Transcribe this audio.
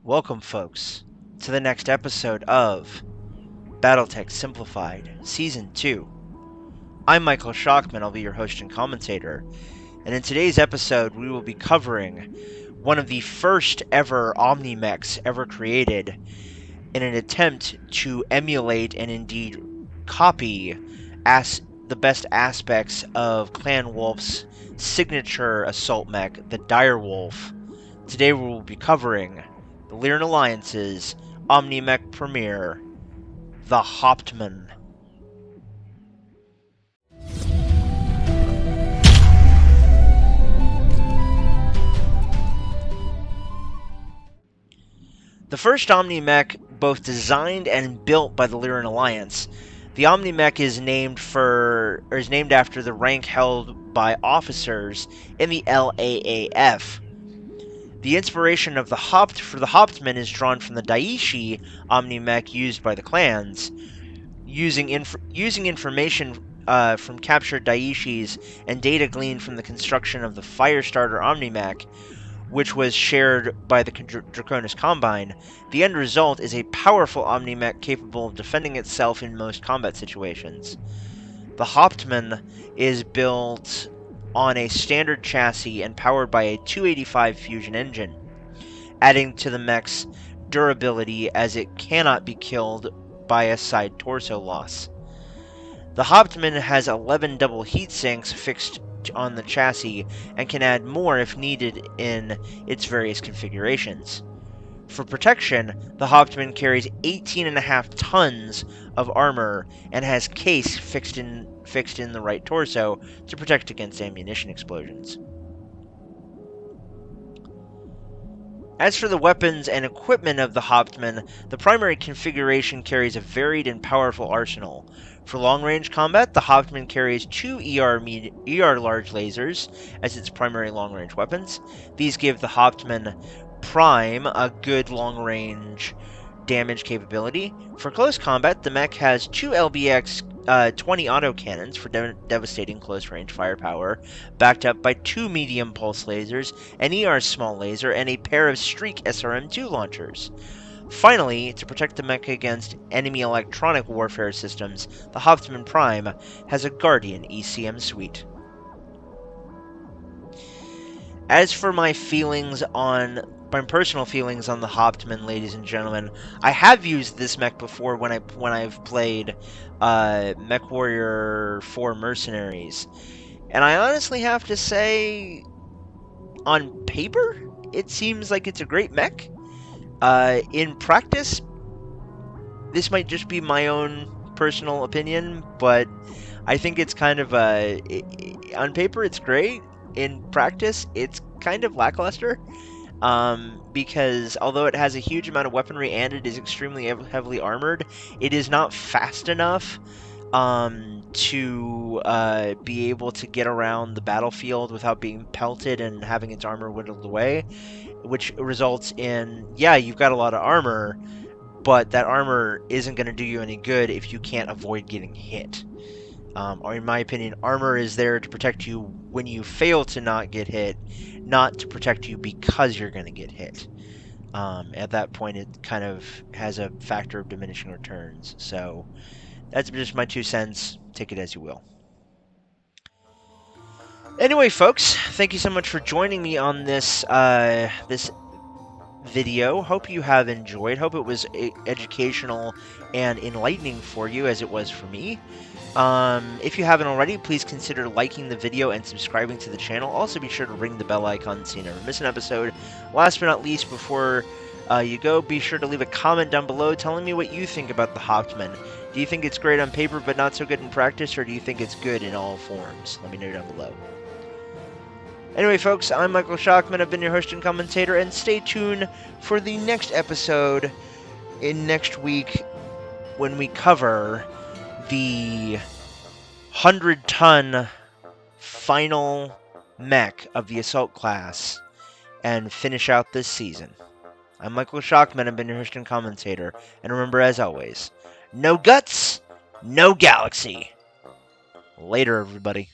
Welcome, folks, to the next episode of BattleTech Simplified, Season 2. I'm Michael Hauptmann, I'll be your host and commentator, and in today's episode we will be covering one of the first ever Omni-Mechs ever created in an attempt to emulate and indeed copy the best aspects of Clan Wolf's signature assault mech, the Direwolf. Today we will be covering the Lyran Alliance's Omni-Mech premiere, the Hauptmann. The first Omni-Mech both designed and built by the Lyran Alliance, the Omni-Mech is named after the rank held by officers in the LAAF. The inspiration of for the Hauptmann is drawn from the Daishi Omni-Mech used by the clans, using information from captured Daishis and data gleaned from the construction of the Firestarter Omni-Mech, which was shared by the Draconis Combine. The end result is a powerful Omni-Mech capable of defending itself in most combat situations. The Hauptmann is built on a standard chassis and powered by a 285 fusion engine, adding to the mech's durability as it cannot be killed by a side torso loss. The Hauptmann has 11 double heat sinks fixed on the chassis and can add more if needed in its various configurations. For protection, the Hauptmann carries 18.5 tons of armor and has case fixed in the right torso to protect against ammunition explosions. As for the weapons and equipment of the Hauptmann, the primary configuration carries a varied and powerful arsenal. For long-range combat, the Hauptmann carries two ER large lasers as its primary long-range weapons. These give the Hauptmann Prime a good long-range damage capability. For close combat, the mech has two LBX 20 autocannons for devastating close-range firepower, backed up by two medium pulse lasers, an ER small laser, and a pair of Streak SRM-2 launchers. Finally, to protect the mech against enemy electronic warfare systems, the Hauptmann Prime has a Guardian ECM suite. As for my personal feelings on the Hauptmann, ladies and gentlemen, I have used this mech before when I've played MechWarrior 4 Mercenaries, and I honestly have to say, on paper, it seems like it's a great mech. In practice, this might just be my own personal opinion, but I think it's kind of on paper it's great. In practice, it's kind of lackluster. Because although it has a huge amount of weaponry and it is extremely heavily armored, it is not fast enough to be able to get around the battlefield without being pelted and having its armor whittled away, which results in, yeah, you've got a lot of armor, but that armor isn't going to do you any good if you can't avoid getting hit. Or in my opinion, armor is there to protect you when you fail to not get hit, not to protect you because you're going to get hit. At that point, it kind of has a factor of diminishing returns. So that's just my 2 cents. Take it as you will. Anyway, folks, thank you so much for joining me on this this video. Hope you have enjoyed. Hope it was educational and enlightening for you as it was for me. If you haven't already, please consider liking the video and subscribing to the channel. Also, be sure to ring the bell icon so you never miss an episode. Last but not least, before you go, be sure to leave a comment down below telling me what you think about the Hauptmann. Do you think it's great on paper but not so good in practice, or do you think it's good in all forms? Let me know down below. Anyway, folks, I'm Michael Hauptmann. I've been your host and commentator, and stay tuned for the next episode in next week when we cover the 100-ton final mech of the assault class and finish out this season. I'm Michael Hauptmann. I've been your host and commentator, and remember, as always, no guts, no galaxy. Later, everybody.